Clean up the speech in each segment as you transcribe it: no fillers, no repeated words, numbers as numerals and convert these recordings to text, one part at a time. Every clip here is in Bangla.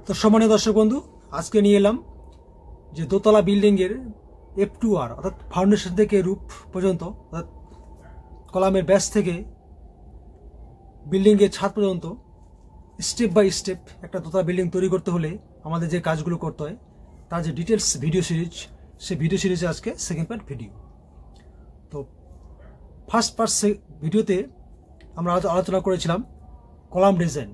তো সম্মানীয় দর্শক বন্ধু, আজকে নিয়ে এলাম যে দোতলা বিল্ডিং এর F2R অর্থাৎ ফাউন্ডেশন থেকে রূপ পর্যন্ত, অর্থাৎ কলামের ব্যাস থেকে বিল্ডিং এর ছাদ পর্যন্ত স্টেপ বাই স্টেপ একটা দোতলা বিল্ডিং তৈরি করতে হলে আমাদের যে কাজগুলো করতে হয় তার যে ডিটেলস ভিডিও সিরিজ, সেই ভিডিও সিরিজে আজকে সেকেন্ড পার্ট ভিডিও। তো ফার্স্ট পার্ট ভিডিওতে আমরা আলোচনা করেছিলাম কলাম ডিজাইন।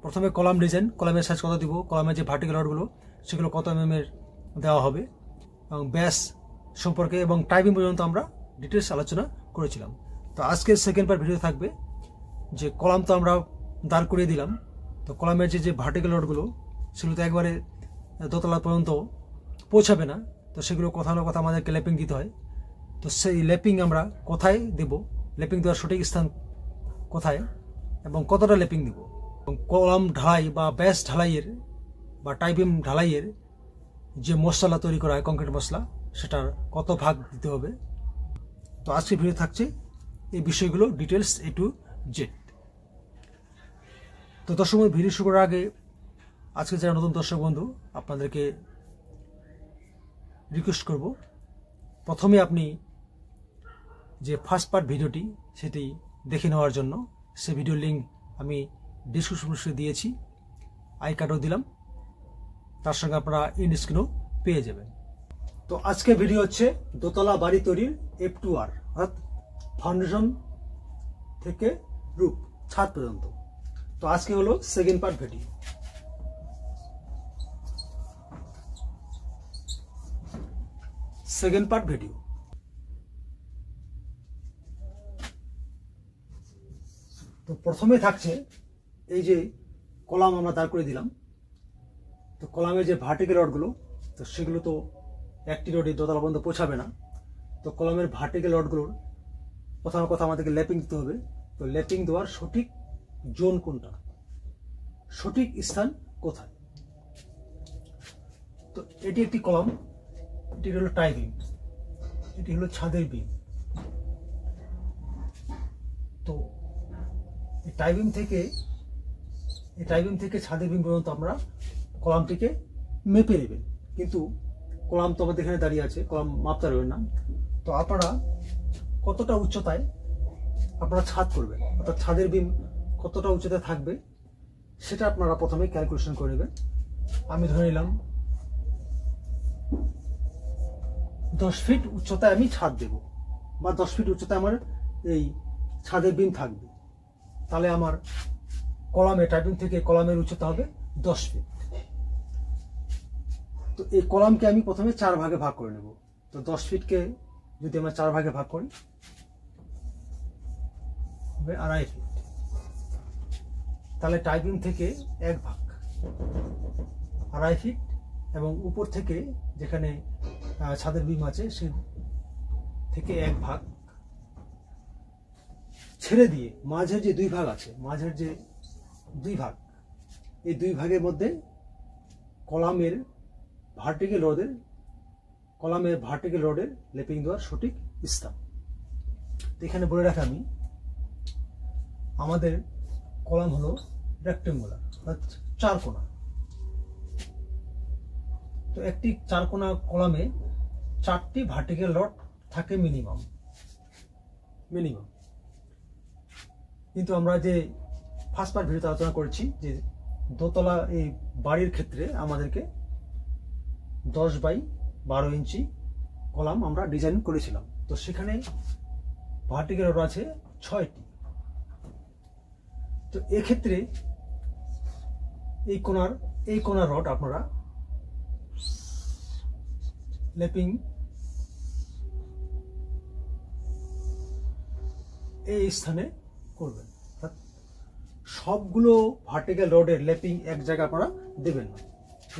প্রথমে কলাম ডিজাইন, কলামের সাইজ কত দিব, কলামের যে ভার্টিক্যাল রডগুলো সেগুলো কত এর দেওয়া হবে এবং ব্যাস সম্পর্কে এবং টাইপিং পর্যন্ত আমরা ডিটেলস আলোচনা করেছিলাম। তো আজকের সেকেন্ড পার্ট ভিডিও থাকবে যে কলাম তো আমরা দাঁড় করিয়ে দিলাম, তো কলামের যে ভার্টিক্যাল রডগুলো সেগুলো তো একবারে দোতলা পর্যন্ত পৌঁছাবে না, তো সেগুলো কথা না কথা আমাদেরকে ল্যাপিং দিতে হয়। তো সেই ল্যাপিং আমরা কোথায় দেব, ল্যাপিং দেওয়ার সঠিক স্থান কোথায় এবং কতটা ল্যাপিং দেব, এবং কলাম ঢালাই বা ব্যাস ঢালাইয়ের বা টাইপিং ঢালাইয়ের যে মশলা তৈরি করা হয় কংক্রিট মশলা, সেটার কত ভাগ দিতে হবে। তো আজকে ভিডিও থাকছে এই বিষয়গুলো ডিটেলস A to Z। তো দর্শক বন্ধু, ভিডিও শুরু করার আগে আজকে যারা নতুন দর্শক বন্ধু, আপনাদেরকে রিকোয়েস্ট করব প্রথমে আপনি যে ফার্স্ট পার্ট ভিডিওটি সেটি দেখে নেওয়ার জন্য সে ভিডিও লিঙ্ক আমি ডিসক্রিপশন বক্সে দিয়েছি, আই কার্ডও দিলাম, তার সঙ্গে আপনারা ইন স্ক্রিনও পেয়ে যাবেন। তো আজকে ভিডিও হচ্ছে দোতলা বাড়ি তৈরির F2R অর্থাৎ ফাউন্ডেশন থেকে রূপ ছাদ পর্যন্ত। তো আজকে হলো second part video. Second part video তো প্রথমে থাকছে এই যে কলাম আমরা দাঁড় করে দিলাম, তো কলামের যে ভার্টিক্যাল রডগুলো, তো সেগুলো তো একটি রডে দোতলা পর্যন্ত পৌঁছাবে না। তো কলামের ভার্টিক্যাল রডগুলোর প্রথম কথা আমাদেরকে ল্যাপিং দিতে হবে। তো ল্যাপিং দেওয়ার সঠিক জোন কোনটা, সঠিক স্থান কোথায়। তো এটি একটি কলাম, এটি হলো টাই বিম, এটি হলো ছাদের বিম। তো এই টাই বিম থেকে ছাদের বিম পর্যন্ত আমরা কলামটিকে মেপে নেবেন, কিন্তু কলাম তো আমাদের এখানে দাঁড়িয়ে আছে, কলাম মাপতে পারবেন না। তো আপনারা কতটা উচ্চতায় আপনারা ছাদ করবেন, অর্থাৎ ছাদের বিম কতটা উচ্চতায় থাকবে সেটা আপনারা প্রথমে ক্যালকুলেশন করে নেবেন। আমি ধরে নিলাম 10 ফিট উচ্চতায় আমি ছাদ দেব, বা 10 ফিট উচ্চতায় আমার এই ছাদের বিম থাকবে, তাহলে আমার কলামের টাইপিং থেকে কলামের উচ্চতা হবে 10 ফিট। তো এই কলামকে আমি প্রথমে 4 ভাগে ভাগ করে নেব। তো 10 ফিটকে যদি আমরা 4 ভাগে ভাগ করি হবে 2.5 ফিট, তাহলে টাইপিং থেকে 1 ভাগ 2.5 ফিট, এবং উপর থেকে যেখানে ছাদের বিম আছে সে থেকে 1 ভাগ ছেড়ে দিয়ে মাঝের যে 2 ভাগ আছে, মাঝের যে 2 ভাগ, এই 2 ভাগের মধ্যে কলামের ভার্টিক্যাল রডের লেপিং দেওয়ার সঠিক স্থান। এখানে বলে রাখা আমি, আমাদের কলাম হলো রেক্টেঙ্গুলার অর্থাৎ 4 কোণা। তো একটি 4 কোণা কলামে 4টি ভার্টিক্যাল রড থাকে মিনিমাম। কিন্তু আমরা যে ফার্স্ট পার্ট ভিডিওতে আলোচনা করেছি যে দোতলা এই বাড়ির ক্ষেত্রে আমাদেরকে 10 বাই 12 ইঞ্চি কলাম আমরা ডিজাইন করেছিলাম। তো সেখানে ভার্টিক্যাল রড আছে 6টি। তো এক্ষেত্রে এই কোণার রড আপনারা ল্যাপিং এই স্থানে করবেন। সবগুলো ভার্টিক্যাল রডের ল্যাপিং এক জায়গায় আপনারা দেবেন না,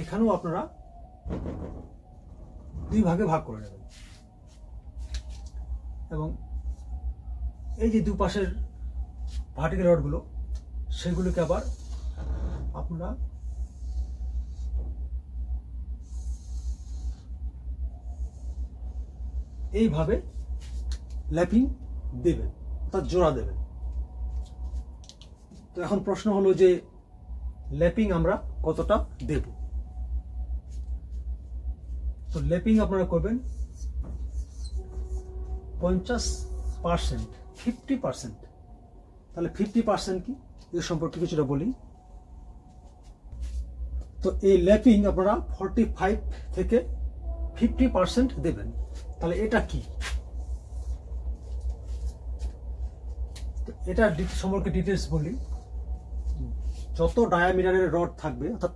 এখানেও আপনারা 2 ভাগে ভাগ করে নেবেন, এবং এই যে দুপাশের ভার্টিক্যাল রডগুলো সেগুলোকে আবার আপনারা এইভাবে ল্যাপিং দেবেন, অর্থাৎ জোড়া দেবেন। তো এখন প্রশ্ন হলো যে ল্যাপিং আমরা কতটা দেব। তো ল্যাপিং আপনারা করবেন 50%, 50%। তাহলে 50% কি এর সম্পর্কে কিছুটা বলি। তো এই ল্যাপিং আপনারা 45 থেকে 50% দেবেন। তাহলে এটা কি, এটা সম্পর্কে ডিটেলস বলি। যত ডায়ামিটারের রড থাকবে, অর্থাৎ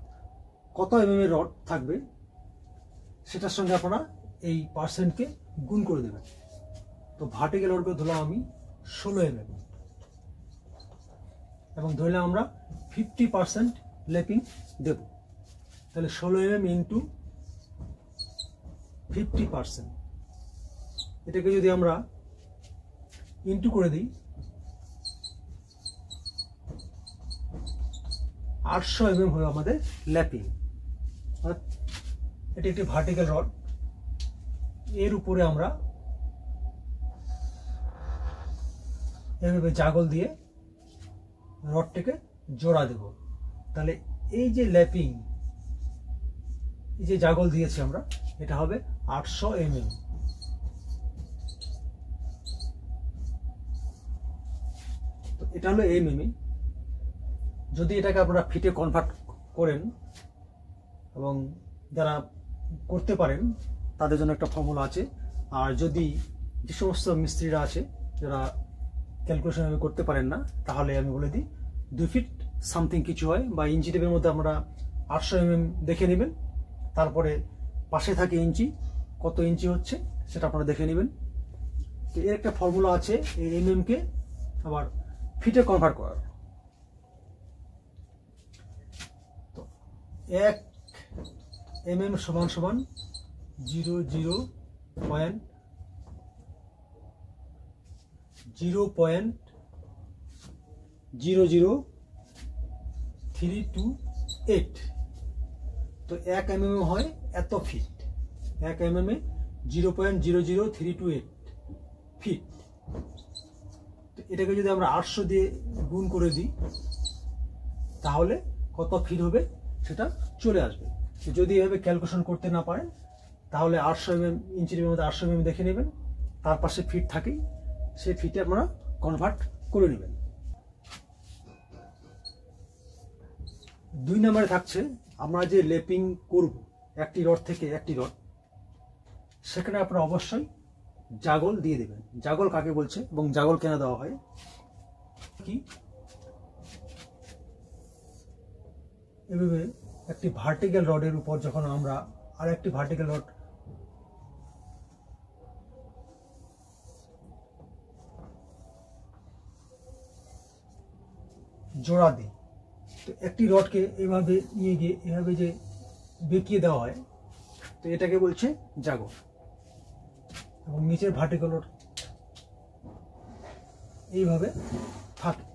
কত এমএম এর রড থাকবে, সেটার সঙ্গে আপনারা এই পার্সেন্টকে গুণ করে দেবেন। তো ভার্টিক্যাল রডকে ধরলাম আমি 16 এমএম, এবং ধরলাম আমরা 50% ল্যাপিং দেব। তাহলে 16 এমএম ইন্টু 50%, এটাকে যদি আমরা ইন্টু করে দিই, 800 এমএম হবে আমাদের ল্যাপিং। এটি একটি ভার্টিক্যাল রড, এর উপরে আমরা এভাবে জাগল দিয়ে রডটিকে জোড়া দেব। তাহলে এই যে ল্যাপিং, এই যে জাগল দিয়েছি আমরা, এটা হবে 800 এমএম। তো এটা হলো এমএম। যদি এটাকে আপনারা ফিটে কনভার্ট করেন, এবং যারা করতে পারেন তাদের জন্য একটা ফর্মুলা আছে। আর যদি যে সমস্ত মিস্ত্রিরা আছে যারা ক্যালকুলেশন করতে পারেন না, তাহলে আমি বলে দিই 2 ফিট সামথিং কিছু হয়, বা ইঞ্চি টেপের মধ্যে আমরা 800 এমএম দেখে নেবেন। তারপরে পাশে থাকে ইঞ্চি, কত ইঞ্চি হচ্ছে সেটা আপনারা দেখে নেবেন। তো এর একটা ফর্মুলা আছে এই এমএম কে আবার ফিটে কনভার্ট করার। তো 1 এমএম সমান সমান 0.00328। তো 1 এমএম হয় এত ফিট, 1 এমএম এ 0.00328 ফিট। তো এটাকে যদি আমরা 800 দিয়ে গুণ করে দিই, তাহলে কত ফিট হবে সেটা চলে আসবে। যদি এভাবে ক্যালকুলেশন করতে না পারেন, তাহলে 800 এমএম, ইঞ্চির মধ্যে 800 এমএম দেখে নেবেন, তার পাশে ফিট থাকেই, সেই ফিটে আপনারা কনভার্ট করে নেবেন। 2 নম্বরে থাকছে আমরা যে লেপিং করব একটি রড থেকে একটি রড, সেখানে আপনারা অবশ্যই জাগল দিয়ে দেবেন। জাগল কাকে বলছে এবং জাগল কেন দেওয়া হয় কি, এভাবে একটি ভার্টিক্যাল রডের উপর যখন আমরা আর একটি ভার্টিক্যাল রড জোড়া দিই, তো একটি রডকে এভাবে নিয়ে গিয়ে এভাবে যে বেঁকিয়ে দেওয়া হয়, তো এটাকে বলছে জাগল। এবং নিচের ভার্টিক্যাল রড এইভাবে থাকে।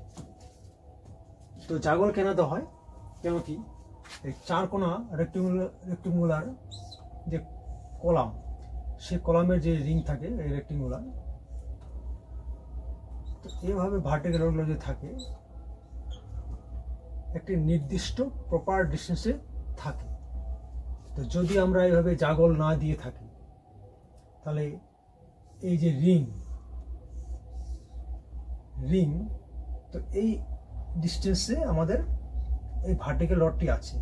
তো জাগল কেন দেওয়া হয়, কেন কি এই 4 কোণা রেক্টেঙ্গুলার যে কলাম, সে কলামের যে রিং থাকে এই রেক্টেঙ্গুলার, তো এইভাবে ভার্টিক্যাল রডগুলো যে থাকে একটি নির্দিষ্ট প্রপার ডিস্টেন্সে থাকে। তো যদি আমরা এইভাবে জাগল না দিয়ে থাকি, তাহলে এই যে রিং, তো এই ডিস্টেন্সে আমাদের এই ভার্টিক্যাল রডটি আছে।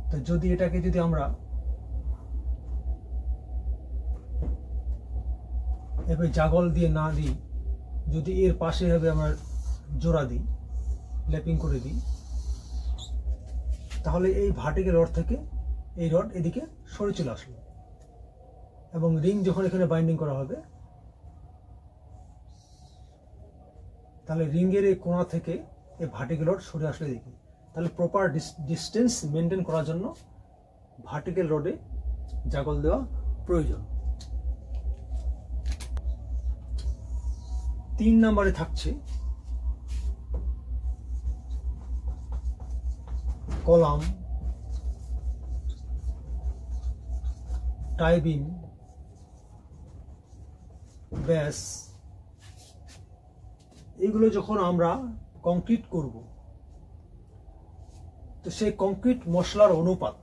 তো যদি এটাকে যদি আমরা এভাবে জাগল দিয়ে না দিই, যদি এর পাশে এভাবে আমরা জোড়া দিই, ল্যাপিং করে দিই, তাহলে এই ভার্টিক্যাল রড থেকে এই রড এদিকে সরে চলে আসলো, এবং রিং যখন এখানে বাইন্ডিং করা হবে, তাহলে রিংয়ের এই কোণা থেকে এই ভার্টিক্যাল রড সরে আসলে এদিকে। তাহলে প্রপার ডিস্টেন্স মেনটেন করার জন্য ভার্টিক্যাল রডে জাগল দেওয়া প্রয়োজন। 3 নম্বরে থাকছে কলাম, টাই বিম, ব্যাস, এগুলো যখন আমরা কংক্রিট করব, তো তো সেই কংক্রিট মশলার অনুপাত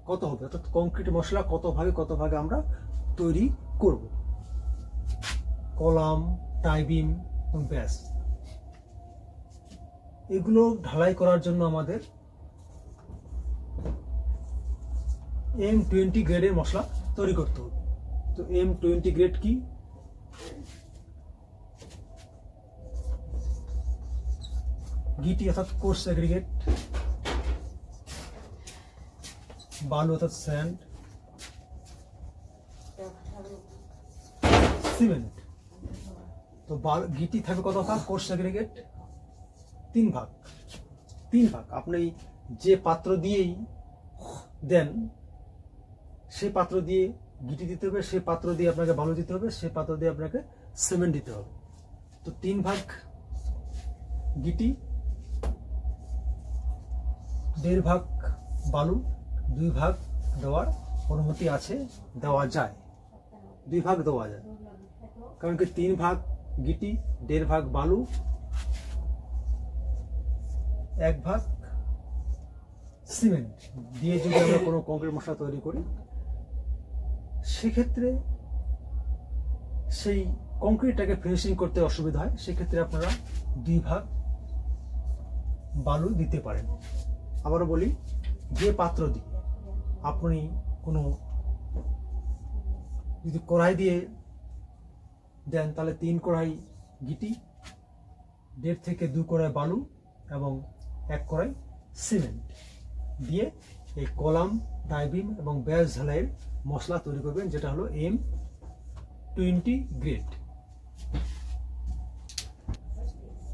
কত হবে, অর্থাৎ কংক্রিট মশলা কত ভাগে আমরা তৈরি করব। কলাম, টাই বিম এবং ব্যাস, এগুলো ঢালাই করার জন্য আমাদের M20 গ্রেডের মশলা তৈরি করতে হবে। তো M20 গ্রেড কি? গিটি অর্থাৎ কোর্স এগ্রিগেট, বালু অর্থাৎ স্যান্ড, সিমেন্ট। তো গিটি থাকবে কত ভাগ? কোর্স এগ্রিগেট 3 ভাগ। আপনি যে পাত্র দিয়েই দেন, সেই পাত্র দিয়ে গিটি দিতে হবে, সেই পাত্র দিয়ে আপনাকে বালু দিতে হবে, সেই পাত্র দিয়ে আপনাকে সিমেন্ট দিতে হবে। তো 3 ভাগ গিটি, 1.5 ভাগ বালু, 2 ভাগ দেওয়ার অনুমতি আছে, দেওয়া যায়, 2 ভাগ দেওয়া যায়। কারণ কি 3 ভাগ গিটি, 1.5 ভাগ বালু, 1 ভাগ সিমেন্ট দিয়ে যদি আমরা কোনো কংক্রিট মশলা তৈরি করি, সেক্ষেত্রে সেই কংক্রিটটাকে ফিনিশিং করতে অসুবিধা হয়। সেক্ষেত্রে আপনারা 2 ভাগ বালু দিতে পারেন। আবারও বলি, যে পাত্র দিয়ে আপনি কোনো যদি কড়াই দিয়ে দেন, তাহলে 3 কড়াই গিটি, 1.5 থেকে 2 কড়াই বালু এবং 1 কড়াই সিমেন্ট দিয়ে এই কলাম, টাই বিম এবং ব্যাস ঢালাইয়ের মশলা তৈরি করবেন, যেটা হলো M20 গ্রেড।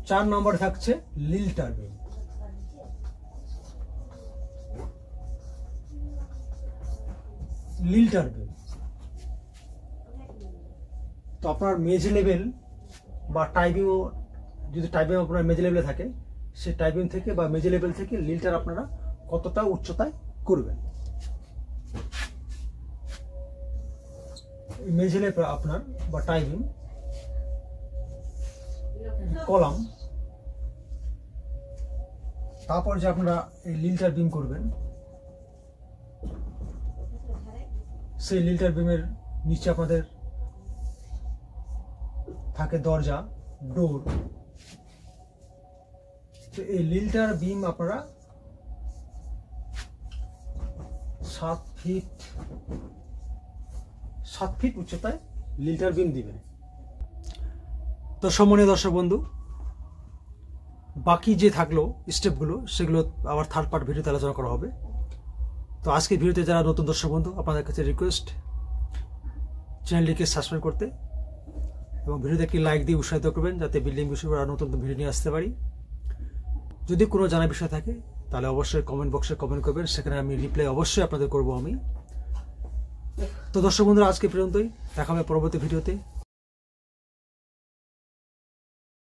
4 নম্বর থাকছে লিল্টার বিম। লিল্টার বিম তো আপনার মেজ লেভেল বা টাই বিম, যদি টাই বিম আপনার মেজ লেভেলে থাকে, সেই টাই বিম থেকে বা মেজ লেভেল থেকে লিল্টার আপনারা কতটা উচ্চতায় করবেন। মেজ লেভেল আপনার বা টাই বিম, কলাম, তারপর যে আপনারা এই লিল্টার বিম করবেন, সেই লিল্টার বিমের নিচে আপনাদের থাকে দরজা, ডোর। তো এই লিল্টার বিম আপনারা 7 ফিট উচ্চতায় লিল্টার বিম দিবেন। তো সম্মানীয় দর্শক বন্ধু, বাকি যে থাকলো স্টেপগুলো, সেগুলো আবার থার্ড পার্ট ভিডিওতে আলোচনা করা হবে। তো আজকের ভিডিওতে যারা নতুন দর্শক বন্ধু, আপনাদের কাছে রিকোয়েস্ট চ্যানেলটিকে সাবস্ক্রাইব করতে এবং ভিডিওতে একটি লাইক দিয়ে উৎসাহিত করবেন, যাতে বিল্ডিং বিষয়ে আরও নতুন ভিডিও নিয়ে আসতে পারি। যদি কোনো জানার বিষয় থাকে তাহলে অবশ্যই কমেন্ট বক্সে কমেন্ট করবেন, সেখানে আমি রিপ্লাই অবশ্যই আপনাদের করব আমি। তো দর্শক বন্ধুরা, আজকে পর্যন্তই, দেখা হবে পরবর্তী ভিডিওতে।